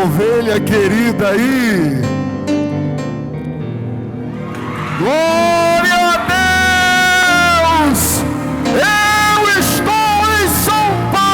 ovelha querida aí. Glória a Deus! Eu estou em São Paulo!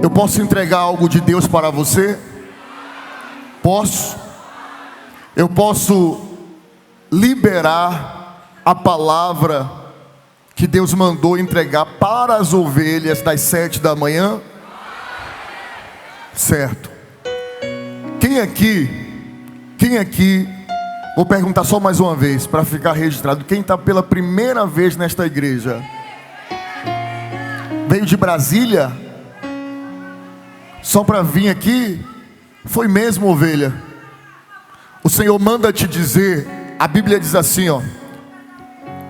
Eu posso entregar algo de Deus para você? Posso? Eu posso liberar a palavra que Deus mandou entregar para as ovelhas das 7 da manhã? Certo. Quem aqui, vou perguntar só mais uma vez para ficar registrado, quem está pela primeira vez nesta igreja? Veio de Brasília? Só para vir aqui? Foi mesmo, ovelha? O Senhor manda te dizer, a Bíblia diz assim, ó.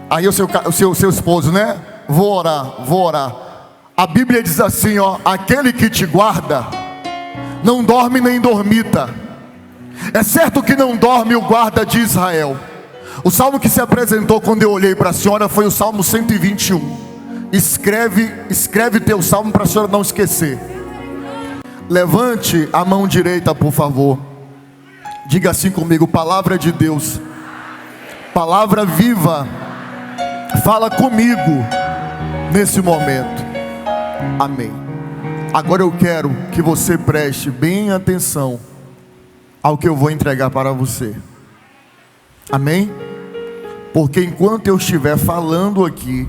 Aí o seu esposo, né? Vou orar. A Bíblia diz assim, ó: aquele que te guarda não dorme nem dormita. É certo que não dorme o guarda de Israel. O salmo que se apresentou quando eu olhei para a senhora foi o Salmo 121. Escreve teu salmo para a senhora não esquecer. Levante a mão direita, por favor. Diga assim comigo: palavra de Deus, palavra viva, fala comigo nesse momento. Amém. Agora eu quero que você preste bem atenção ao que eu vou entregar para você. Amém? Porque enquanto eu estiver falando aqui,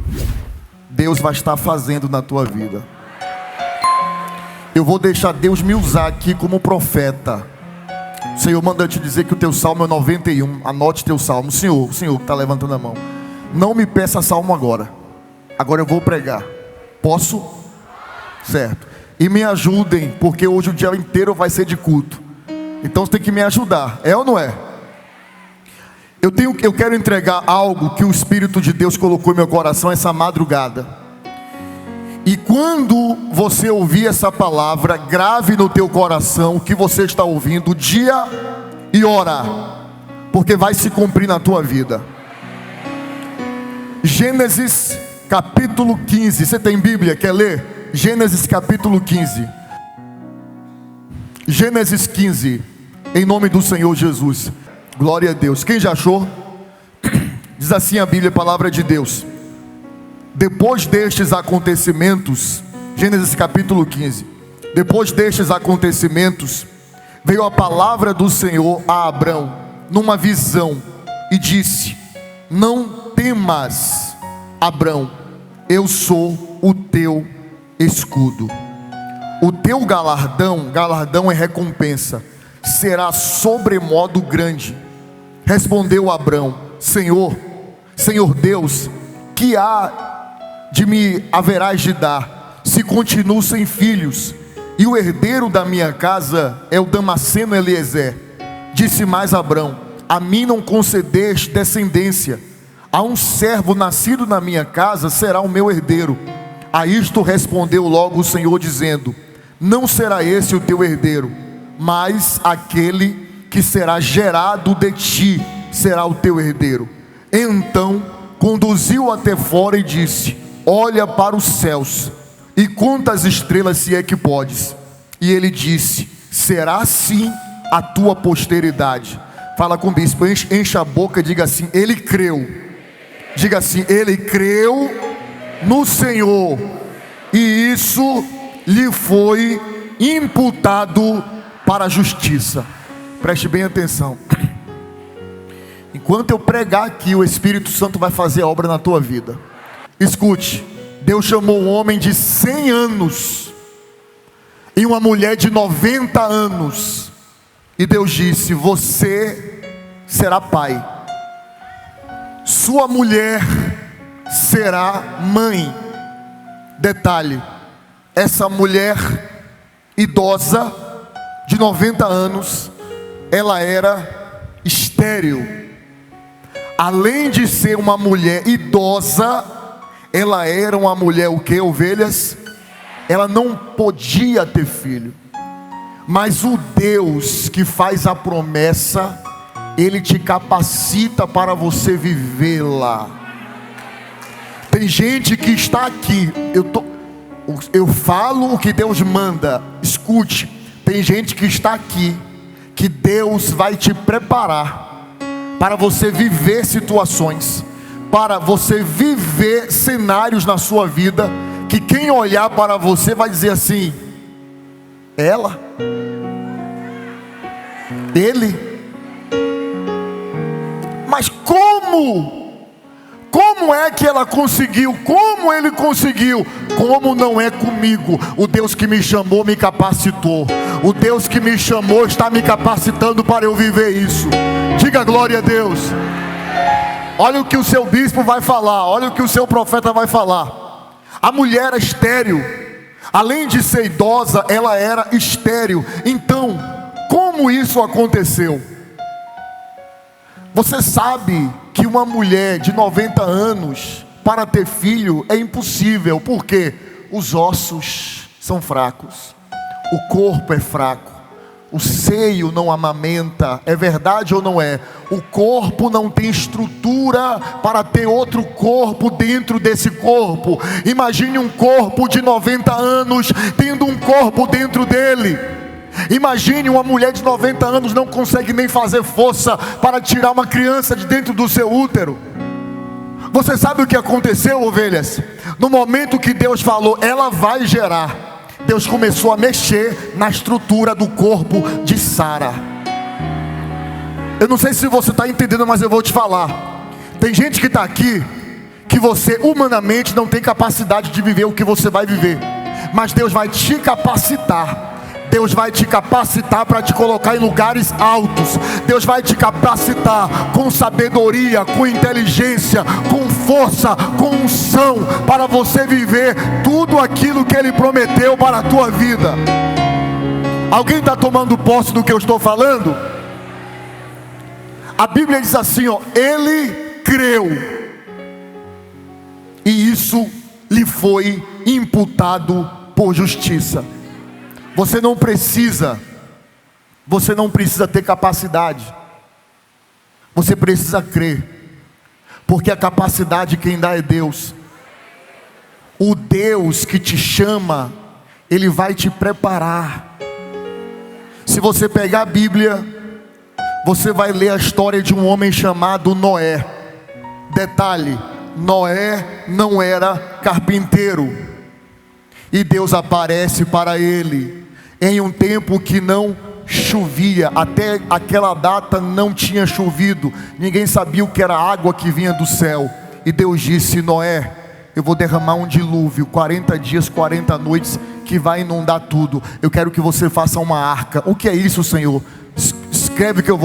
Deus vai estar fazendo na tua vida. Eu vou deixar Deus me usar aqui como profeta. O Senhor manda te dizer que o teu salmo é 91. Anote teu salmo. O Senhor que está levantando a mão, não me peça salmo agora. Agora eu vou pregar. Posso? Certo. E me ajudem, porque hoje o dia inteiro vai ser de culto. Então você tem que me ajudar. É ou não é? Eu quero entregar algo que o Espírito de Deus colocou em meu coração essa madrugada. E quando você ouvir essa palavra, grave no teu coração o que você está ouvindo dia e hora, porque vai se cumprir na tua vida. Gênesis capítulo 15. Você tem Bíblia? Quer ler? Gênesis capítulo 15. Gênesis 15. Em nome do Senhor Jesus. Glória a Deus. Quem já achou? Diz assim a Bíblia, a palavra de Deus: depois destes acontecimentos, Gênesis capítulo 15. Depois destes acontecimentos, veio a palavra do Senhor a Abrão numa visão e disse: não temas, Abrão, eu sou o teu escudo. O teu galardão é recompensa, será sobremodo grande. Respondeu Abrão: Senhor Deus, que de me haverás de dar, se continuo sem filhos, e o herdeiro da minha casa é o Damasceno Eliezer? Disse mais Abrão: a mim não concedeste descendência, a um servo nascido na minha casa será o meu herdeiro. A isto respondeu logo o Senhor, dizendo: não será esse o teu herdeiro, mas aquele que será gerado de ti será o teu herdeiro. Então conduziu até fora e disse: olha para os céus e conta as estrelas, se é que podes. E ele disse: será assim a tua posteridade. Fala com o bispo, enche a boca, diga assim: ele creu. Diga assim: ele creu no Senhor, e isso lhe foi imputado para a justiça. Preste bem atenção. Enquanto eu pregar aqui, o Espírito Santo vai fazer a obra na tua vida. Escute, Deus chamou um homem de 100 anos e uma mulher de 90 anos. E Deus disse: você será pai, sua mulher será mãe. Detalhe, essa mulher idosa de 90 anos, ela era estéril. Além de ser uma mulher idosa, ela era uma mulher o que, ovelhas? Ela não podia ter filho. Mas o Deus que faz a promessa, Ele te capacita para você vivê-la. Tem gente que está aqui, eu falo o que Deus manda. Escute, tem gente que está aqui, que Deus vai te preparar para você viver situações, para você viver cenários na sua vida, que quem olhar para você vai dizer assim: ela? Ele? Mas como? Como é que ela conseguiu? Como ele conseguiu? Como não é comigo? O Deus que me chamou me capacitou. O Deus que me chamou está me capacitando para eu viver isso. Diga glória a Deus. Olha o que o seu bispo vai falar. Olha o que o seu profeta vai falar. A mulher era estéril. Além de ser idosa, ela era estéril. Então, como isso aconteceu? Você sabe que uma mulher de 90 anos, para ter filho, é impossível. Por quê? Os ossos são fracos, o corpo é fraco, o seio não amamenta. É verdade ou não é? O corpo não tem estrutura para ter outro corpo dentro desse corpo. Imagine um corpo de 90 anos tendo um corpo dentro dele. Imagine uma mulher de 90 anos não consegue nem fazer força para tirar uma criança de dentro do seu útero. Você sabe o que aconteceu, ovelhas? No momento que Deus falou, ela vai gerar, Deus começou a mexer na estrutura do corpo de Sara. Eu não sei se você está entendendo, mas eu vou te falar. Tem gente que está aqui, que você humanamente não tem capacidade de viver o que você vai viver, mas Deus vai te capacitar. Deus vai te capacitar para te colocar em lugares altos. Deus vai te capacitar com sabedoria, com inteligência, com força, com unção, para você viver tudo aquilo que Ele prometeu para a tua vida. Alguém está tomando posse do que eu estou falando? A Bíblia diz assim, ó: ele creu, e isso lhe foi imputado por justiça. Você não precisa ter capacidade. Você precisa crer. Porque a capacidade quem dá é Deus. O Deus que te chama, Ele vai te preparar. Se você pegar a Bíblia, você vai ler a história de um homem chamado Noé. Detalhe, Noé não era carpinteiro. E Deus aparece para ele em um tempo que não chovia. Até aquela data não tinha chovido. Ninguém sabia o que era a água que vinha do céu. E Deus disse: Noé, eu vou derramar um dilúvio, 40 dias, 40 noites, que vai inundar tudo. Eu quero que você faça uma arca. O que é isso, Senhor? Escreve que eu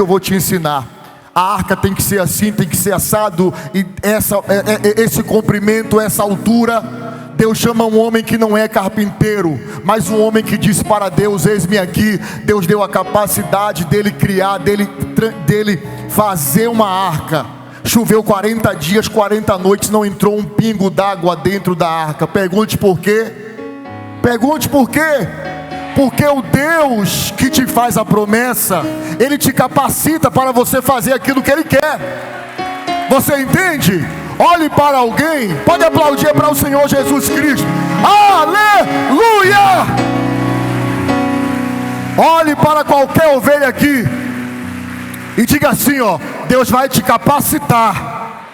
vou te ensinar. A arca tem que ser assim, tem que ser assado, e esse comprimento, essa altura. Deus chama um homem que não é carpinteiro, mas um homem que diz para Deus: eis-me aqui. Deus deu a capacidade dele criar, dele fazer uma arca. Choveu 40 dias, 40 noites, não entrou um pingo d'água dentro da arca. Pergunte por quê? Pergunte por quê? Porque o Deus que te faz a promessa, Ele te capacita para você fazer aquilo que Ele quer. Você entende? Olhe para alguém, pode aplaudir para o Senhor Jesus Cristo. Aleluia! Olhe para qualquer ovelha aqui e diga assim, ó: Deus vai te capacitar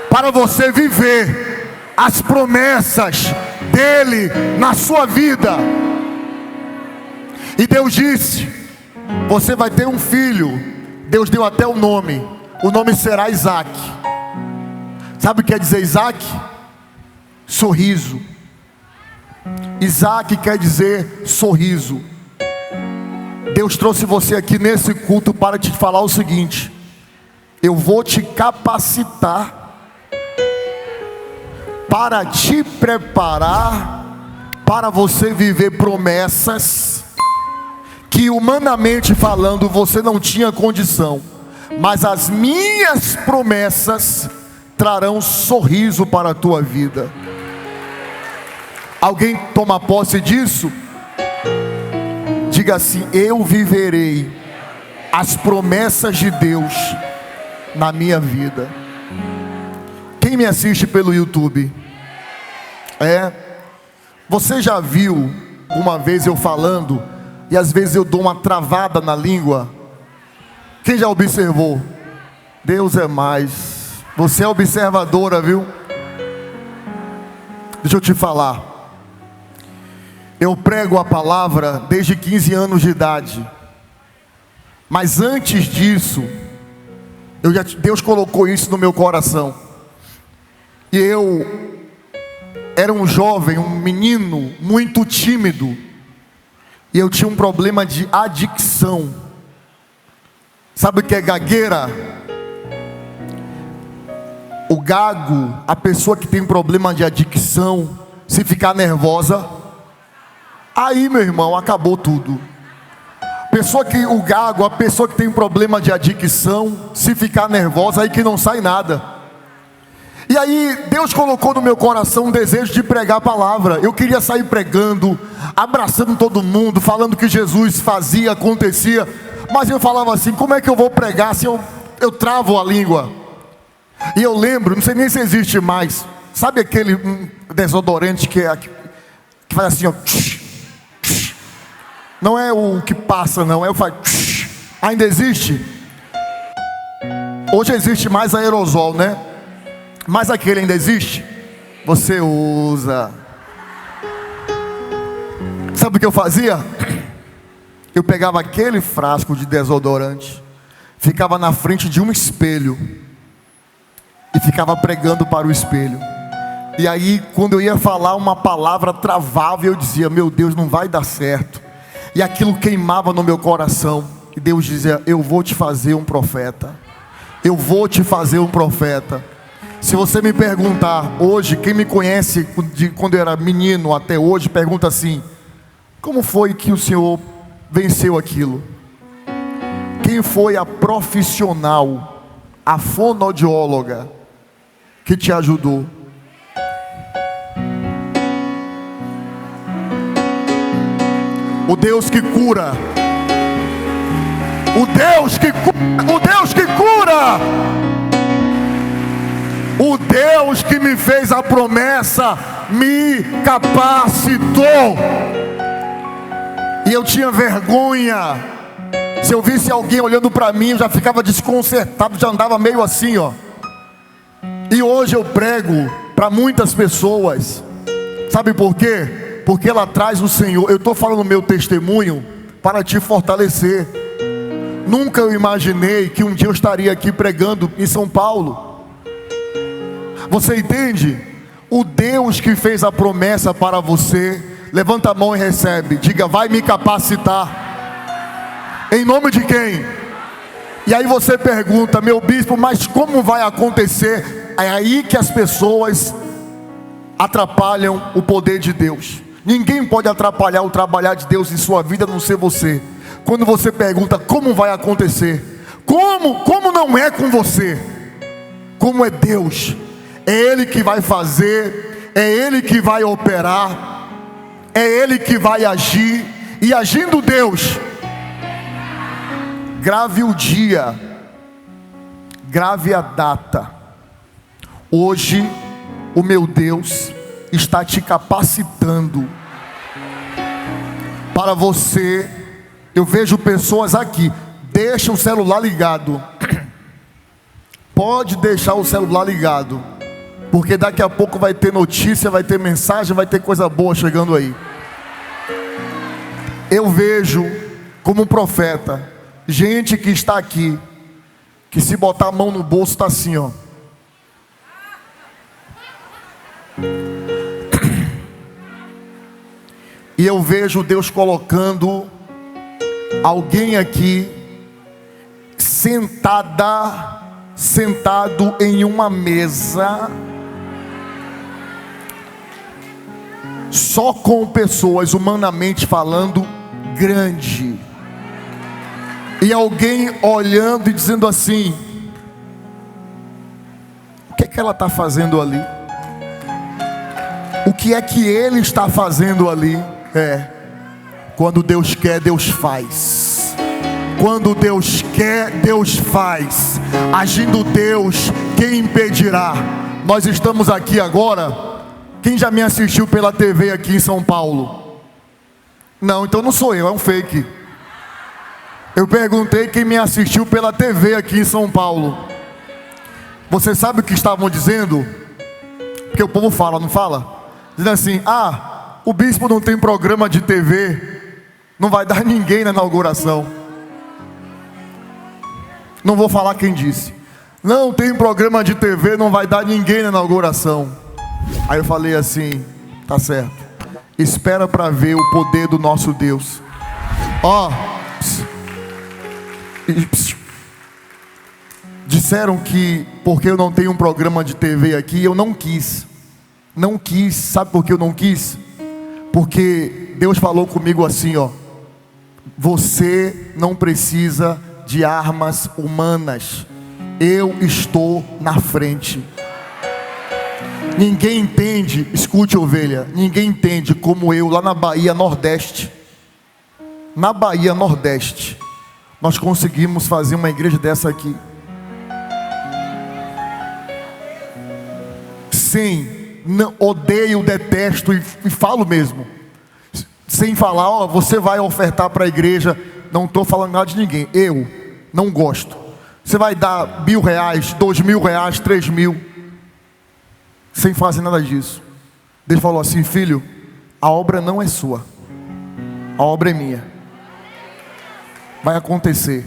para você viver as promessas dEle na sua vida. E Deus disse: você vai ter um filho. Deus deu até o nome será Isaac. Sabe o que quer dizer Isaac? Sorriso. Isaac quer dizer sorriso. Deus trouxe você aqui nesse culto para te falar o seguinte: eu vou te capacitar para te preparar para você viver promessas que, humanamente falando, você não tinha condição, mas as minhas promessas trarão sorriso para a tua vida. Alguém toma posse disso? Diga assim: eu viverei as promessas de Deus na minha vida. Quem me assiste pelo YouTube? Você já viu uma vez eu falando e às vezes eu dou uma travada na língua? Quem já observou? Deus é mais. Você é observadora, viu? Deixa eu te falar. Eu prego a palavra desde 15 anos de idade. Mas antes disso, Deus colocou isso no meu coração. E eu era um jovem, um menino muito tímido. E eu tinha um problema de adicção. Sabe o que é gagueira? O gago, a pessoa que tem problema de adicção, se ficar nervosa, aí, meu irmão, acabou tudo. O gago, a pessoa que tem problema de adicção, se ficar nervosa, aí que não sai nada. E aí Deus colocou no meu coração um desejo de pregar a palavra. Eu queria sair pregando, abraçando todo mundo, falando que Jesus fazia, acontecia. Mas eu falava assim: como é que eu vou pregar se eu travo a língua? E eu lembro, não sei nem se existe mais, sabe aquele desodorante que faz assim, ó, não é o que passa não, é o faz. Ainda existe? Hoje existe mais aerosol, né? Mas aquele ainda existe? Você usa. Sabe o que eu fazia? Eu pegava aquele frasco de desodorante, ficava na frente de um espelho e ficava pregando para o espelho. E aí, quando eu ia falar uma palavra, travava e eu dizia: meu Deus, não vai dar certo. E aquilo queimava no meu coração. E Deus dizia: eu vou te fazer um profeta. Eu vou te fazer um profeta. Se você me perguntar hoje, quem me conhece de quando eu era menino até hoje, pergunta assim: como foi que o Senhor venceu aquilo? Quem foi a profissional, a fonoaudióloga que te ajudou? O Deus que cura, o Deus que cura, o Deus que cura, o Deus que me fez a promessa me capacitou. E eu tinha vergonha. Se eu visse alguém olhando para mim, eu já ficava desconcertado, já andava meio assim, ó. E hoje eu prego para muitas pessoas. Sabe por quê? Porque lá atrás o Senhor, eu estou falando o meu testemunho para te fortalecer. Nunca eu imaginei que um dia eu estaria aqui pregando em São Paulo. Você entende? O Deus que fez a promessa para você, levanta a mão e recebe. Diga: vai me capacitar. Em nome de quem? E aí você pergunta: meu bispo, mas como vai acontecer? É aí que as pessoas atrapalham o poder de Deus. Ninguém pode atrapalhar o trabalhar de Deus em sua vida, a não ser você. Quando você pergunta como vai acontecer, como não é com você, como é Deus. É Ele que vai fazer, é Ele que vai operar, é Ele que vai agir. E agindo Deus, grave o dia, grave a data. Hoje o meu Deus está te capacitando para você. Eu vejo pessoas aqui, deixa o celular ligado. Pode deixar o celular ligado, porque daqui a pouco vai ter notícia, vai ter mensagem, vai ter coisa boa chegando aí. eu vejo como um profeta, gente que está aqui, que se botar a mão no bolso está assim, ó. E eu vejo Deus colocando alguém aqui sentado em uma mesa, só com pessoas, humanamente falando, grande. E alguém olhando e dizendo assim: o que é que ela está fazendo ali? O que é que ele está fazendo ali? Quando Deus quer, Deus faz. Quando Deus quer, Deus faz. Agindo Deus, quem impedirá? Nós estamos aqui agora. Quem já me assistiu pela TV aqui em São Paulo? Não, então não sou eu, é um fake. Eu perguntei quem me assistiu pela TV aqui em São Paulo. Você sabe o que estavam dizendo? Porque o povo fala, não fala? Dizendo assim: o bispo não tem programa de TV, não vai dar ninguém na inauguração. Não vou falar quem disse. Não tem programa de TV, não vai dar ninguém na inauguração. Aí eu falei assim: tá certo, espera para ver o poder do nosso Deus. Disseram que porque eu não tenho um programa de TV aqui, eu não quis. Não quis, sabe por que eu não quis? Porque Deus falou comigo assim, ó: você não precisa de armas humanas, eu estou na frente. Ninguém entende, escute, ovelha, ninguém entende como eu, lá na Bahia Nordeste, nós conseguimos fazer uma igreja dessa aqui, odeio, detesto e falo mesmo, sem falar, você vai ofertar para a igreja, não estou falando nada de ninguém, eu não gosto. Você vai dar R$1.000, R$2.000, R$3.000, sem fazer nada disso. Deus falou assim: filho, a obra não é sua, a obra é minha. Vai acontecer.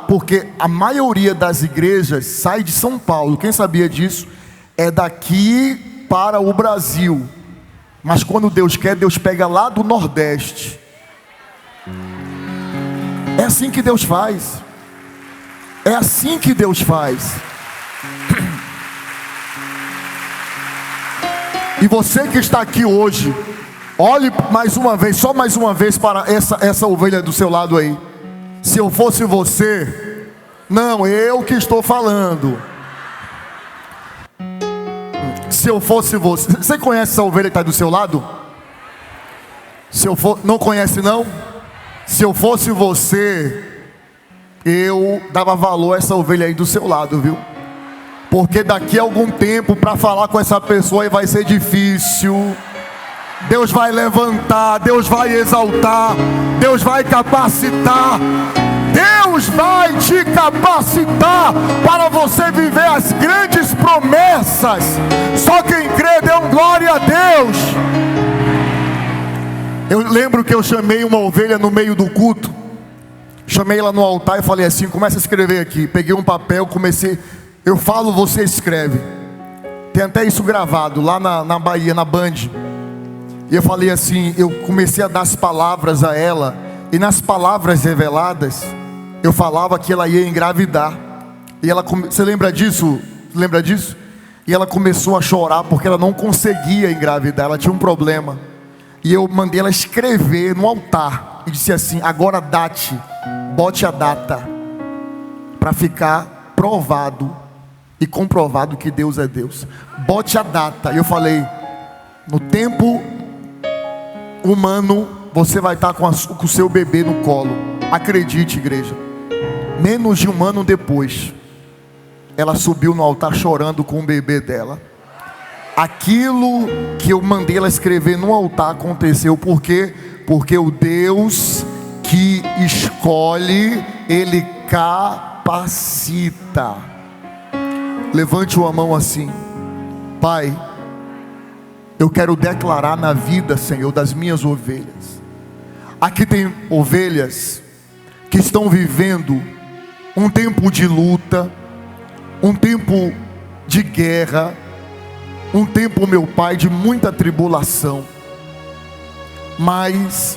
Porque a maioria das igrejas sai de São Paulo, quem sabia disso? É daqui para o Brasil. Mas quando Deus quer, Deus pega lá do Nordeste. É assim que Deus faz. É assim que Deus faz. E você que está aqui hoje, olhe mais uma vez, só mais uma vez, para essa ovelha do seu lado aí. Se eu fosse você, não, eu que estou falando. Se eu fosse você conhece essa ovelha que está do seu lado? Não conhece não? Se eu fosse você, eu dava valor a essa ovelha aí do seu lado, viu? Porque daqui a algum tempo, para falar com essa pessoa aí vai ser difícil. Deus vai levantar, Deus vai exaltar, Deus vai capacitar. Deus vai te capacitar para você viver as grandes promessas. Só quem crê, dê um glória a Deus. Eu lembro que eu chamei uma ovelha no meio do culto. Chamei ela no altar e falei assim: começa a escrever aqui. Peguei um papel, comecei. Eu falo, você escreve. Tem até isso gravado lá na Bahia, na Band. E eu falei assim, eu comecei a dar as palavras a ela. E nas palavras reveladas, eu falava que ela ia engravidar. E ela, você lembra disso? Lembra disso? E ela começou a chorar porque ela não conseguia engravidar, ela tinha um problema. E eu mandei ela escrever no altar. E disse assim: agora bote a data, para ficar provado e comprovado que Deus é Deus. Bote a data. E eu falei: no tempo humano, você vai estar com o seu bebê no colo. Acredite, igreja. Menos de um ano depois, ela subiu no altar chorando com o bebê dela. Aquilo que eu mandei ela escrever no altar aconteceu. Por quê? Porque o Deus que escolhe, Ele capacita. Levante uma mão assim: Pai, eu quero declarar na vida, Senhor, das minhas ovelhas, Aqui tem ovelhas que estão vivendo um tempo de luta, um tempo de guerra, um tempo, meu Pai, de muita tribulação. Mas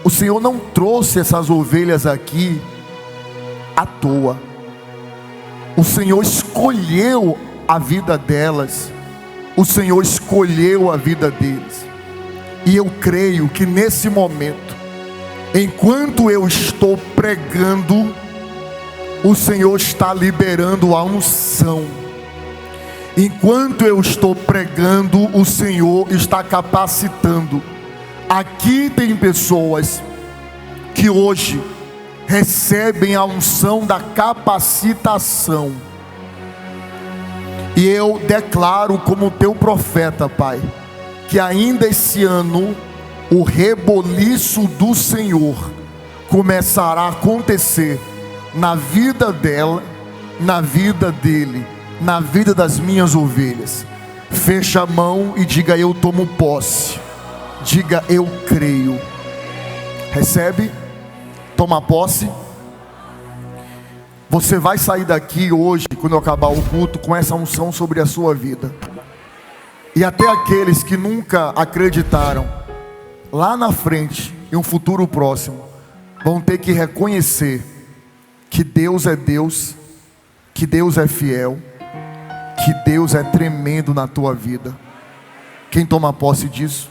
o Senhor não trouxe essas ovelhas aqui à toa. O Senhor escolheu a vida delas. O Senhor escolheu a vida deles. E eu creio que nesse momento, enquanto eu estou pregando, o Senhor está liberando a unção. Enquanto eu estou pregando, o Senhor está capacitando. Aqui tem pessoas que hoje recebem a unção da capacitação. E eu declaro como teu profeta, Pai, que ainda esse ano o reboliço do Senhor começará a acontecer na vida dela, na vida dele, na vida das minhas ovelhas. Fecha a mão e diga: eu tomo posse. Diga: eu creio. Recebe, toma posse. Você vai sair daqui hoje, quando eu acabar o culto, com essa unção sobre a sua vida. E até aqueles que nunca acreditaram, lá na frente, em um futuro próximo, vão ter que reconhecer que Deus é Deus, que Deus é fiel, que Deus é tremendo na tua vida. Quem toma posse disso?